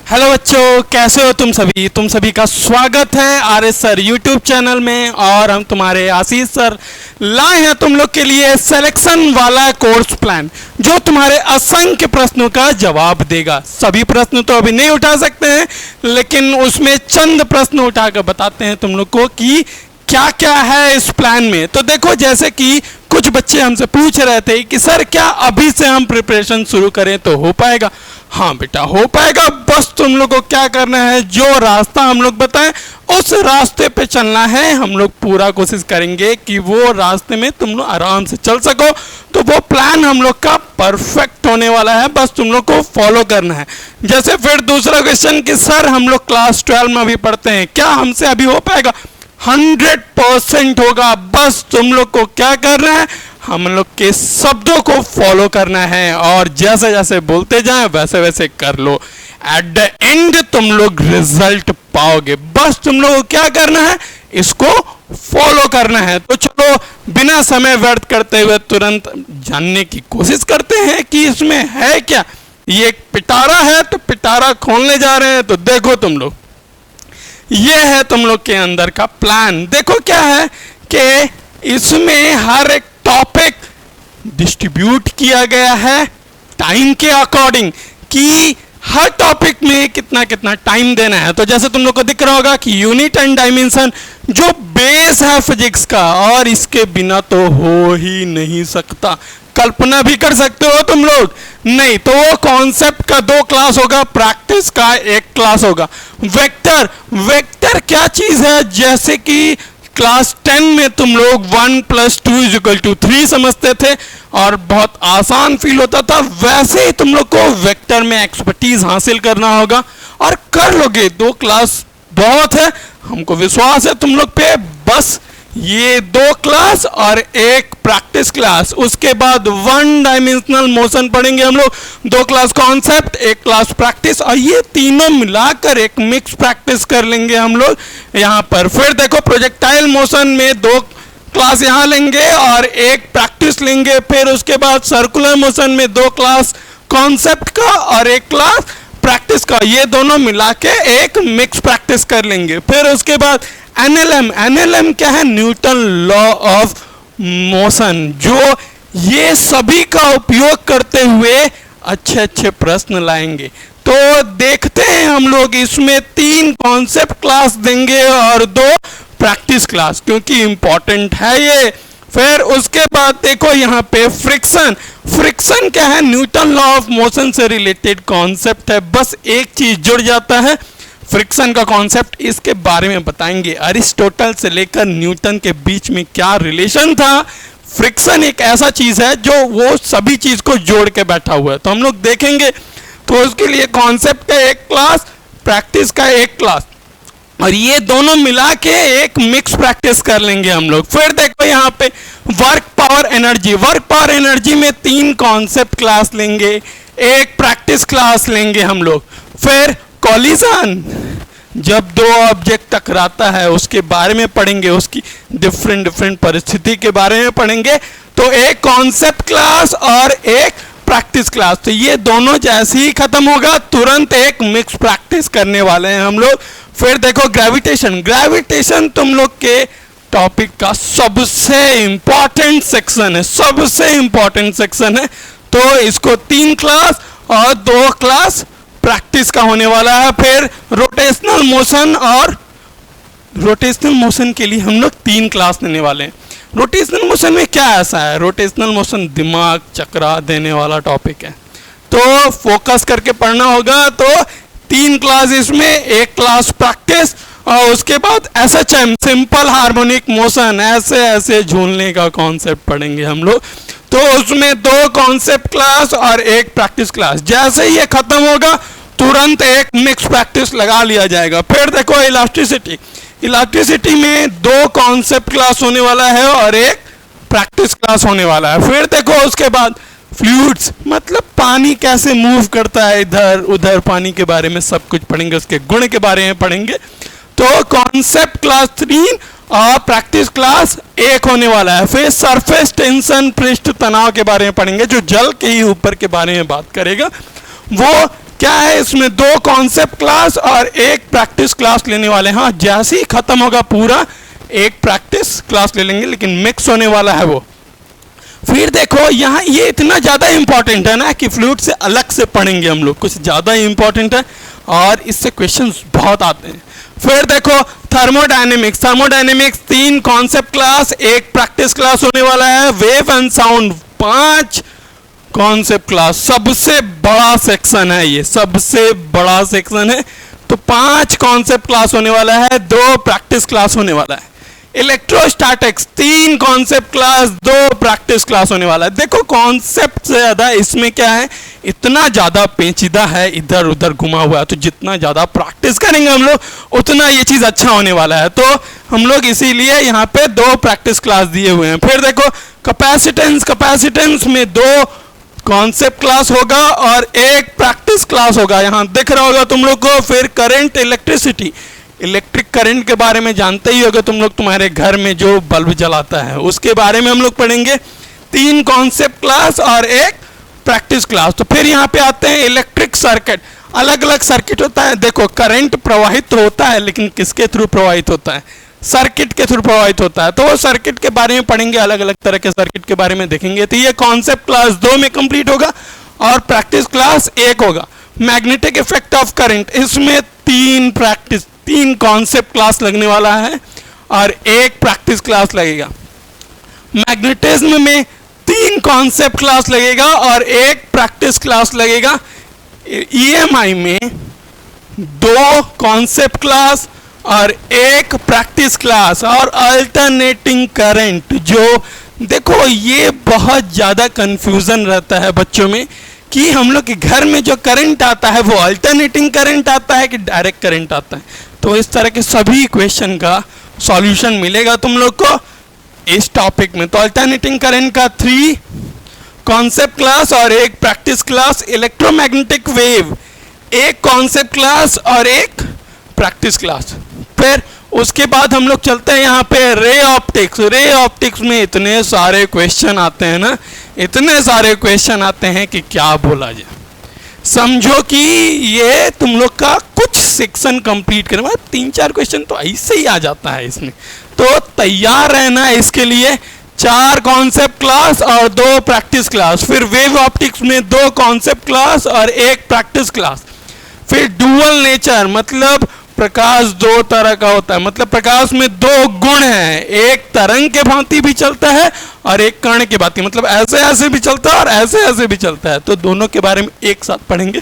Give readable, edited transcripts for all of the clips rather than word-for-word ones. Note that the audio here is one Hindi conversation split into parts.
हेलो बच्चों, कैसे हो तुम सभी का स्वागत है आर सर यूट्यूब चैनल में। और हम तुम्हारे आशीष सर लाए हैं तुम लोग के लिए सिलेक्शन वाला कोर्स प्लान, जो तुम्हारे असंख्य प्रश्नों का जवाब देगा। सभी प्रश्न तो अभी नहीं उठा सकते हैं, लेकिन उसमें चंद प्रश्न उठाकर बताते हैं तुम लोग को कि क्या क्या है इस प्लान में। तो देखो, जैसे कि कुछ बच्चे हमसे पूछ रहे थे कि सर क्या अभी से हम प्रिपरेशन शुरू करें तो हो पाएगा? हाँ बेटा, हो पाएगा। बस तुम लोग को क्या करना है, जो रास्ता हम लोग बताएं उस रास्ते पे चलना है। हम लोग पूरा कोशिश करेंगे कि वो रास्ते में तुम लोग आराम से चल सको। तो वो प्लान हम लोग का परफेक्ट होने वाला है, बस तुम लोग को फॉलो करना है। जैसे फिर दूसरा क्वेश्चन कि सर हम लोग क्लास 12 में अभी पढ़ते हैं, क्या हमसे अभी हो पाएगा? 100% होगा। बस तुम लोग को क्या करना है, हम लोग के शब्दों को फॉलो करना है और जैसे जैसे बोलते जाएं वैसे वैसे कर लो। एट द एंड तुम लोग रिजल्ट पाओगे। बस तुम लोग को क्या करना है, इसको फॉलो करना है। तो चलो बिना समय व्यर्थ करते हुए तुरंत जानने की कोशिश करते हैं कि इसमें है क्या। ये एक पिटारा है, तो पिटारा खोलने जा रहे हैं। तो देखो तुम लोग, ये है तुम लोग के अंदर का प्लान। देखो क्या है कि इसमें हर एक टॉपिक डिस्ट्रीब्यूट किया गया है टाइम के अकॉर्डिंग, कि हर टॉपिक में कितना कितना टाइम देना है। तो जैसे तुम लोग को दिख रहा होगा कि यूनिट एंड डायमेंशन जो बेस है फिजिक्स का, और इसके बिना तो हो ही नहीं सकता। कल्पना भी कर सकते हो तुम लोग? नहीं। तो वो कॉन्सेप्ट का 2 क्लास होगा, प्रैक्टिस का 1 क्लास होगा। वेक्टर क्या चीज है, जैसे कि क्लास 10 में तुम लोग 1 + 2 = 3 समझते थे और बहुत आसान फील होता था, वैसे ही तुम लोग को वेक्टर में एक्सपर्टीज हासिल करना होगा और कर लोगे। 2 क्लास बहुत है, हमको विश्वास है तुम लोग पे। बस ये 2 क्लास और 1 प्रैक्टिस क्लास, उसके बाद 1 डायमेंशनल मोशन पढ़ेंगे हम लोग। 2 क्लास कॉन्सेप्ट, 1 क्लास प्रैक्टिस, और ये तीनों मिलाकर एक मिक्स प्रैक्टिस कर लेंगे हम लोग यहाँ पर। फिर देखो, प्रोजेक्टाइल मोशन में 2 क्लास यहाँ लेंगे और 1 प्रैक्टिस लेंगे। फिर उसके बाद सर्कुलर मोशन में 2 क्लास कॉन्सेप्ट का और 1 क्लास प्रैक्टिस का, ये दोनों मिला के एक मिक्स प्रैक्टिस कर लेंगे। फिर उसके बाद एनएलएम क्या है? न्यूटन लॉ ऑफ मोशन, जो ये सभी का उपयोग करते हुए अच्छे अच्छे प्रश्न लाएंगे। तो देखते हैं हम लोग इसमें 3 कॉन्सेप्ट क्लास देंगे और 2 प्रैक्टिस क्लास, क्योंकि इंपॉर्टेंट है ये। फिर उसके बाद देखो यहाँ पे फ्रिक्शन क्या है? न्यूटन लॉ ऑफ मोशन से रिलेटेड कॉन्सेप्ट है। बस एक चीज जुड़ जाता है, फ्रिक्शन का कॉन्सेप्ट, इसके बारे में बताएंगे। अरिस्टोटल से लेकर न्यूटन के बीच में क्या रिलेशन था। फ्रिक्शन एक ऐसा चीज है जो वो सभी चीज को जोड़ के बैठा हुआ है, तो हम लोग देखेंगे। तो उसके लिए कॉन्सेप्ट का 1 क्लास, प्रैक्टिस का 1 क्लास, और ये दोनों मिला के एक मिक्स प्रैक्टिस कर लेंगे हम लोग। फिर देखो यहाँ पे वर्क पावर एनर्जी में 3 कॉन्सेप्ट क्लास लेंगे, 1 प्रैक्टिस क्लास लेंगे हम लोग। फिर कॉलिजन, जब 2 ऑब्जेक्ट टकराता है उसके बारे में पढ़ेंगे, उसकी डिफरेंट परिस्थिति के बारे में पढ़ेंगे। तो 1 कॉन्सेप्ट क्लास और 1 प्रैक्टिस क्लास। तो ये दोनों जैसे ही खत्म होगा तुरंत एक मिक्स प्रैक्टिस करने वाले हैं हम लोग। फिर देखो ग्रेविटेशन तुम लोग के टॉपिक का सबसे इंपॉर्टेंट सेक्शन है। तो इसको 3 क्लास और 2 क्लास प्रैक्टिस का होने वाला है। फिर रोटेशनल मोशन के लिए हम लोग 3 क्लास लेने वाले हैं। रोटेशनल मोशन में क्या ऐसा है? रोटेशनल मोशन दिमाग चकरा देने वाला टॉपिक है, तो फोकस करके पढ़ना होगा। तो 3 क्लास इसमें, 1 क्लास प्रैक्टिस, और उसके बाद SHM सिंपल हार्मोनिक मोशन, ऐसे झूलने का कॉन्सेप्ट पढ़ेंगे हम लोग। तो उसमें 2 कॉन्सेप्ट क्लास और 1 प्रैक्टिस क्लास। जैसे ही ये खत्म होगा तुरंत एक मिक्स प्रैक्टिस लगा लिया जाएगा। फिर देखो इलास्टिसिटी में 2 कॉन्सेप्ट क्लास होने वाला है और 1 प्रैक्टिस क्लास होने वाला है। फिर देखो उसके बाद फ्लूइड्स, मतलब पानी कैसे मूव करता है इधर उधर, पानी के बारे में सब कुछ पढ़ेंगे, उसके गुण के बारे में पढ़ेंगे। तो कॉन्सेप्ट क्लास 3 और प्रैक्टिस क्लास 1 होने वाला है। फिर सरफेस टेंशन, पृष्ठ तनाव के बारे में पढ़ेंगे, जो जल के ही ऊपर के बारे में बात करेगा, वो क्या है इसमें, 2 कॉन्सेप्ट क्लास और 1 प्रैक्टिस क्लास लेने वाले हैं। हाँ, जैसे ही खत्म होगा पूरा 1 प्रैक्टिस क्लास ले लेंगे, लेकिन मिक्स होने वाला है वो। फिर देखो यहाँ ये इतना ज़्यादा इंपॉर्टेंट है ना कि फ्लूइड से अलग से पढ़ेंगे हम लोग, कुछ ज़्यादा ही इंपॉर्टेंट है और इससे क्वेश्चंस बहुत आते हैं। फिर देखो thermodynamics, 3 concept class 1 practice class होने वाला है। Wave and sound 5 concept class, सबसे बड़ा सेक्शन है ये, सबसे बड़ा सेक्शन है। तो 5 कॉन्सेप्ट क्लास होने वाला है, 2 प्रैक्टिस क्लास होने वाला है। Electrostatics 3 concept class 2 practice class होने वाला है। देखो कॉन्सेप्ट से ज़्यादा इसमें क्या है, इतना ज़्यादा पेचीदा है, इधर उधर घुमा हुआ है, तो जितना ज़्यादा प्रैक्टिस करेंगे हम लोग उतना ये चीज़ अच्छा होने वाला है। तो हम लोग इसीलिए यहाँ पे 2 प्रैक्टिस क्लास दिए हुए हैं। फिर देखो कैपेसिटेंस में 2 कॉन्सेप्ट क्लास होगा और 1 प्रैक्टिस क्लास होगा, यहाँ दिख रहा होगा तुम लोग को। फिर करंट इलेक्ट्रिसिटी, इलेक्ट्रिक करंट के बारे में जानते ही होगे तुम लोग, तुम्हारे घर में जो बल्ब जलाता है उसके बारे में हम लोग पढ़ेंगे। 3 कॉन्सेप्ट क्लास और 1 प्रैक्टिस क्लास। तो फिर यहाँ पे आते हैं इलेक्ट्रिक सर्किट, अलग अलग सर्किट होता है। देखो करंट प्रवाहित तो होता है, लेकिन किसके थ्रू प्रवाहित होता है, सर्किट के थ्रू प्रवाहित होता है। तो वो सर्किट के बारे में पढ़ेंगे, अलग अलग तरह के सर्किट के बारे में देखेंगे। तो ये कॉन्सेप्ट क्लास 2 में कंप्लीट होगा और प्रैक्टिस क्लास 1 होगा। मैग्नेटिक इफेक्ट ऑफ करंट, इसमें 3 कॉन्सेप्ट क्लास लगने वाला है और 1 प्रैक्टिस क्लास लगेगा। मैग्नेटिज्म में 3 कॉन्सेप्ट क्लास लगेगा और 1 प्रैक्टिस क्लास लगेगा। EMI में 2 कॉन्सेप्ट क्लास और 1 प्रैक्टिस क्लास। और अल्टरनेटिंग करंट, जो देखो ये बहुत ज़्यादा कंफ्यूजन रहता है बच्चों में कि हम लोग के घर में जो करंट आता है वो अल्टरनेटिंग करंट आता है कि डायरेक्ट करंट आता है। तो इस तरह के सभी क्वेश्चन का सॉल्यूशन मिलेगा तुम लोग को इस टॉपिक में। तो अल्टरनेटिंग करंट का 3 कॉन्सेप्ट क्लास और 1 practice class. Electromagnetic wave 1 concept class और 1 प्रैक्टिस क्लास। फिर उसके बाद हम लोग चलते हैं यहाँ पे रे ऑप्टिक्स। रे ऑप्टिक्स में इतने सारे क्वेश्चन आते हैं ना, इतने सारे क्वेश्चन आते हैं कि क्या बोला जाए। समझो कि ये तुम लोग का कुछ सेक्शन कंप्लीट करने में 3-4 क्वेश्चन तो ऐसे ही आ जाता है इसमें। तो तैयार रहना है इसके लिए। 4 कॉन्सेप्ट क्लास और 2 प्रैक्टिस क्लास। फिर वेव ऑप्टिक्स में 2 कॉन्सेप्ट क्लास और 1 प्रैक्टिस क्लास। फिर डुअल नेचर, मतलब प्रकाश 2 तरह का होता है, मतलब प्रकाश में 2 गुण हैं, एक तरंग के भांति भी चलता है और एक कण के भांति, मतलब ऐसे ऐसे भी चलता है और ऐसे ऐसे भी चलता है। तो दोनों के बारे में एक साथ पढ़ेंगे।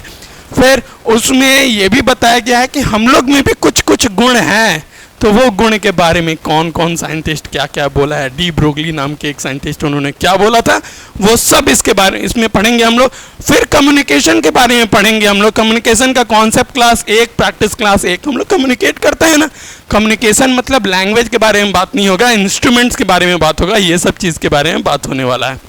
फिर उसमें ये भी बताया गया है कि हम लोग में भी कुछ कुछ गुण हैं, तो वो गुण के बारे में कौन कौन साइंटिस्ट क्या क्या बोला है, डी ब्रोगली नाम के एक साइंटिस्ट, उन्होंने क्या बोला था, वो सब इसके बारे में इसमें पढ़ेंगे हम लोग। फिर कम्युनिकेशन के बारे में पढ़ेंगे हम लोग। कम्युनिकेशन का कॉन्सेप्ट क्लास 1, प्रैक्टिस क्लास 1। हम लोग कम्युनिकेट करते हैं ना, कम्युनिकेशन मतलब लैंग्वेज के बारे में बात नहीं होगा, इंस्ट्रूमेंट्स के बारे में बात होगा, ये सब चीज़ के बारे में बात होने वाला है।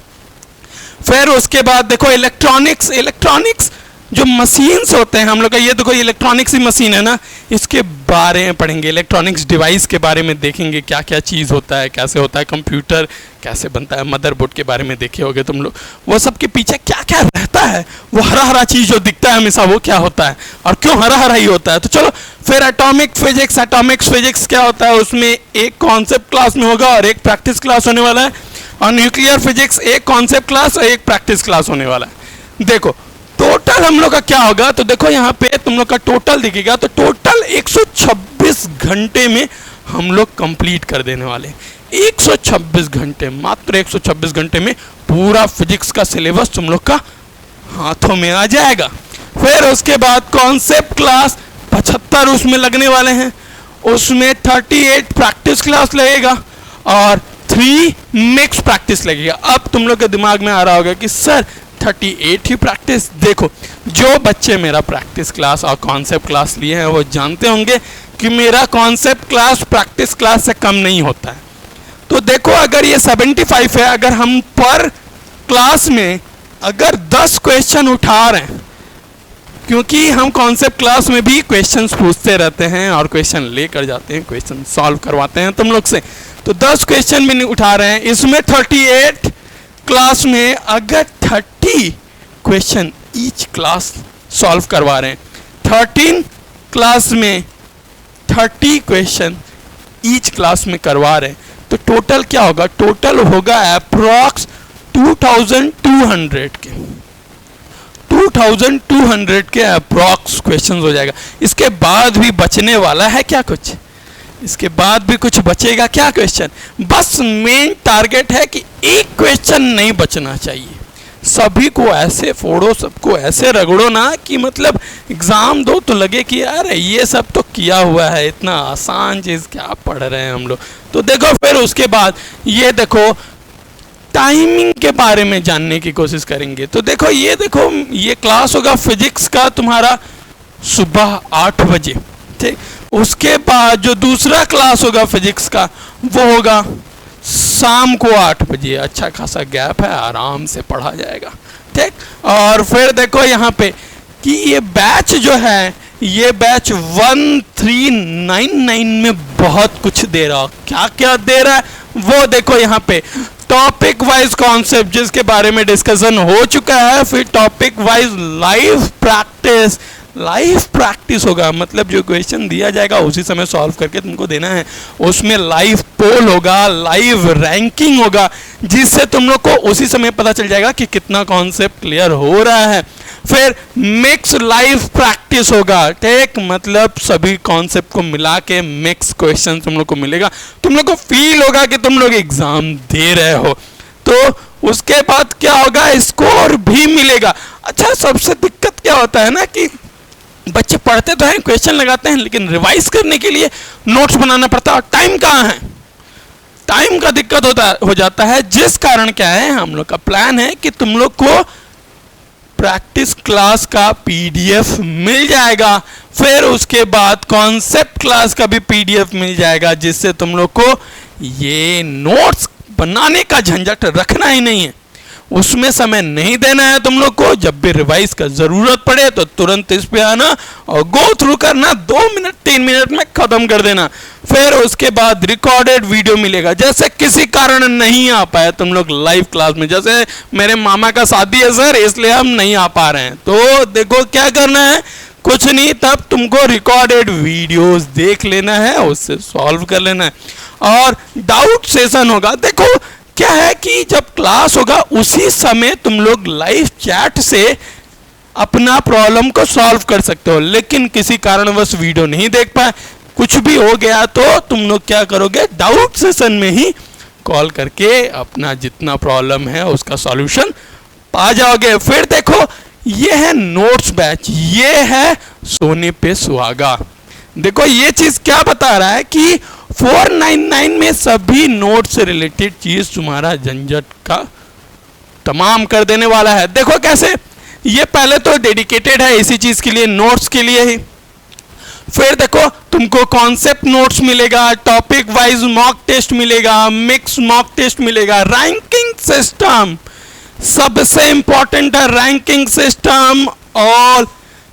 फिर उसके बाद देखो इलेक्ट्रॉनिक्स। इलेक्ट्रॉनिक्स जो मशीन्स होते हैं हम लोग का, ये देखो इलेक्ट्रॉनिक्स ही मशीन है ना, इसके बारे में पढ़ेंगे। इलेक्ट्रॉनिक्स डिवाइस के बारे में देखेंगे, क्या क्या चीज़ होता है, कैसे होता है, कंप्यूटर कैसे बनता है, मदरबोर्ड के बारे में देखे होगे तुम लोग, वो सब के पीछे क्या क्या रहता है, वो हरा हरा चीज़ जो दिखता है हमेशा वो क्या होता है और क्यों हरा हरा ही होता है। तो चलो फिर एटॉमिक फिजिक्स। एटॉमिक फिजिक्स क्या होता है, उसमें 1 कॉन्सेप्ट क्लास में होगा और 1 प्रैक्टिस क्लास होने वाला है। और न्यूक्लियर फिजिक्स 1 कॉन्सेप्ट क्लास और 1 प्रैक्टिस क्लास होने वाला है। देखो टोटल हम लोग का क्या होगा, तो देखो यहाँ पे तुम लोग का टोटल दिखेगा, तो टोटल 126 घंटे में हम लोग कंप्लीट कर देने वाले हैं। 126 घंटे, मात्र 126 घंटे में पूरा फिजिक्स का सिलेबस तुम लोग का हाथों में आ जाएगा। फिर उसके बाद कॉन्सेप्ट क्लास 75 उसमें लगने वाले हैं, उसमें 38 प्रैक्टिस क्लास लगेगा और 3 मिक्स प्रैक्टिस लगेगा। अब तुम लोग के दिमाग में आ रहा होगा कि सर 38 ही प्रैक्टिस। देखो जो बच्चे मेरा प्रैक्टिस क्लास और कॉन्सेप्ट क्लास लिए हैं वो जानते होंगे कि मेरा कॉन्सेप्ट क्लास प्रैक्टिस क्लास से कम नहीं होता है। तो देखो अगर ये 75 है, अगर हम पर क्लास में अगर 10 क्वेश्चन उठा रहे हैं, क्योंकि हम कॉन्सेप्ट क्लास में भी क्वेश्चंस पूछते रहते हैं और क्वेश्चन लेकर जाते हैं, क्वेश्चन सॉल्व करवाते हैं तुम लोग से, तो 10 क्वेश्चन भी नहीं उठा रहे हैं। इसमें 38 क्लास में अगर 30 क्वेश्चन ईच क्लास सॉल्व करवा रहे हैं। 13 क्लास में 30 क्वेश्चन ईच क्लास में करवा रहे हैं, तो टोटल क्या होगा? टोटल होगा अप्रॉक्स 2200 के 2200 के अप्रॉक्स क्वेश्चन हो जाएगा। इसके बाद भी बचने वाला है क्या कुछ? इसके बाद भी कुछ बचेगा क्या क्वेश्चन? बस मेन टारगेट है कि एक क्वेश्चन नहीं बचना चाहिए। सभी को ऐसे फोड़ो, सबको ऐसे रगड़ो ना कि मतलब एग्जाम दो तो लगे कि यार ये सब तो किया हुआ है, इतना आसान चीज क्या पढ़ रहे हैं हम लोग। तो देखो फिर उसके बाद ये देखो टाइमिंग के बारे में जानने की कोशिश करेंगे। तो देखो ये क्लास होगा फिजिक्स का तुम्हारा सुबह 8 बजे, ठीक। उसके बाद जो दूसरा क्लास होगा फिजिक्स का वो होगा शाम को 8 बजे। अच्छा खासा गैप है, आराम से पढ़ा जाएगा, ठीक। और फिर देखो यहाँ पे कि ये बैच जो है, ये बैच 1399 में बहुत कुछ दे रहा। क्या क्या दे रहा है वो देखो यहाँ पे। टॉपिक वाइज कॉन्सेप्ट जिसके बारे में डिस्कशन हो चुका है, फिर टॉपिक वाइज लाइव प्रैक्टिस होगा, मतलब जो क्वेश्चन दिया जाएगा उसी समय सॉल्व करके तुमको देना है। उसमें लाइव पोल होगा, लाइव रैंकिंग होगा, जिससे तुम लोग को उसी समय पता चल जाएगा कि कितना कॉन्सेप्ट क्लियर हो रहा है। फिर मिक्स लाइव प्रैक्टिस होगा, ठीक, मतलब सभी कॉन्सेप्ट को मिला के मिक्स क्वेश्चन तुम लोग को मिलेगा। तुम लोग को फील होगा कि तुम लोग एग्जाम दे रहे हो। तो उसके बाद क्या होगा? स्कोर भी मिलेगा। अच्छा, सबसे दिक्कत क्या होता है ना कि बच्चे पढ़ते तो हैं, क्वेश्चन लगाते हैं, लेकिन रिवाइज करने के लिए नोट्स बनाना पड़ता है और टाइम कहाँ है? टाइम का दिक्कत हो जाता है, जिस कारण क्या है, हम लोग का प्लान है कि तुम लोग को प्रैक्टिस क्लास का पीडीएफ मिल जाएगा, फिर उसके बाद कॉन्सेप्ट क्लास का भी पीडीएफ मिल जाएगा, जिससे तुम लोग को ये नोट्स बनाने का झंझट रखना ही नहीं है। उसमें समय नहीं देना है तुम लोग को। जब भी रिवाइज का जरूरत पड़े तो तुरंत इस पे आना और गो थ्रू करना, 2 मिनट 3 मिनट में खत्म कर देना। फिर उसके बाद रिकॉर्डेड वीडियो मिलेगा। जैसे किसी कारण नहीं आ पाए तुम लोग लाइव क्लास में, जैसे मेरे मामा का शादी है सर, इसलिए हम नहीं आ पा रहे हैं, तो देखो क्या करना है, कुछ नहीं, तब तुमको रिकॉर्डेड वीडियोस देख लेना है, उससे सॉल्व कर लेना है। और डाउट सेशन होगा। देखो क्या है कि जब क्लास होगा उसी समय तुम लोग लाइव चैट से अपना प्रॉब्लम को सॉल्व कर सकते हो, लेकिन किसी कारणवश वीडियो नहीं देख पाए, कुछ भी हो गया, तो तुम लोग क्या करोगे, डाउट सेशन में ही कॉल करके अपना जितना प्रॉब्लम है उसका सॉल्यूशन पा जाओगे। फिर देखो ये है नोट्स बैच, ये है सोने पे सुहागा। देखो ये चीज क्या बता रहा है कि 499 में सभी नोट से रिलेटेड चीज तुम्हारा झंझट का तमाम कर देने वाला है। देखो कैसे, ये पहले तो डेडिकेटेड है इसी चीज के लिए, नोट्स के लिए ही। फिर देखो तुमको कॉन्सेप्ट नोट्स मिलेगा, टॉपिक वाइज मॉक टेस्ट मिलेगा, मिक्स मॉक टेस्ट मिलेगा, रैंकिंग सिस्टम सबसे इंपॉर्टेंट है, ranking system, all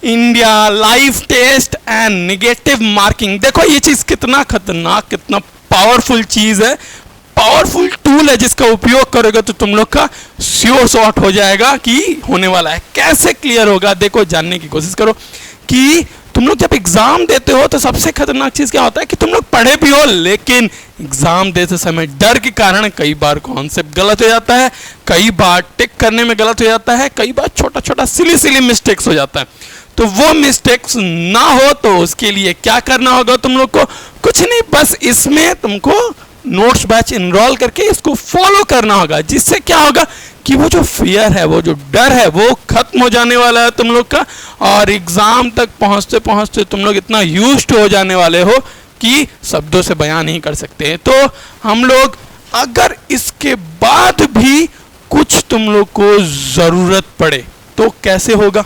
India live test and negative marking. देखो ये चीज कितना खतरनाक, कितना पावरफुल चीज है, पावरफुल टूल है, जिसका उपयोग करोगे तो तुम लोग का श्योर शॉट हो जाएगा कि होने वाला है। कैसे क्लियर होगा, देखो जानने की कोशिश करो कि तुम लोग जब एग्जाम देते हो तो सबसे खतरनाक चीज क्या होता है कि तुम लोग पढ़े भी हो, लेकिन एग्जाम देते समय डर के कारण कई बार कॉन्सेप्ट गलत हो जाता है, कई बार टिक करने में गलत हो जाता है, कई बार छोटा छोटा सिली मिस्टेक्स हो जाता है। तो वो मिस्टेक्स ना हो तो उसके लिए क्या करना होगा तुम लोग को, कुछ नहीं, बस इसमें तुमको नोट्स बैच इनरोल करके इसको फॉलो करना होगा, जिससे क्या होगा कि वो जो फियर है, वो जो डर है, वो खत्म हो जाने वाला है तुम लोग का, और एग्जाम तक पहुंचते पहुंचते तुम लोग इतना यूज्ड हो जाने वाले हो कि शब्दों से बयान नहीं कर सकते हैं। तो हम लोग अगर इसके बाद भी कुछ तुम लोग को जरूरत पड़े तो कैसे होगा,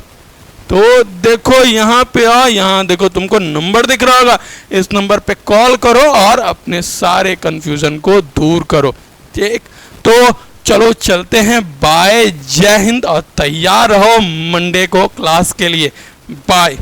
तो देखो यहाँ पे यहाँ देखो तुमको नंबर दिख रहा होगा, इस नंबर पे कॉल करो और अपने सारे कंफ्यूजन को दूर करो, ठीक। तो चलो चलते हैं, बाय, जय हिंद, और तैयार रहो मंडे को क्लास के लिए, बाय।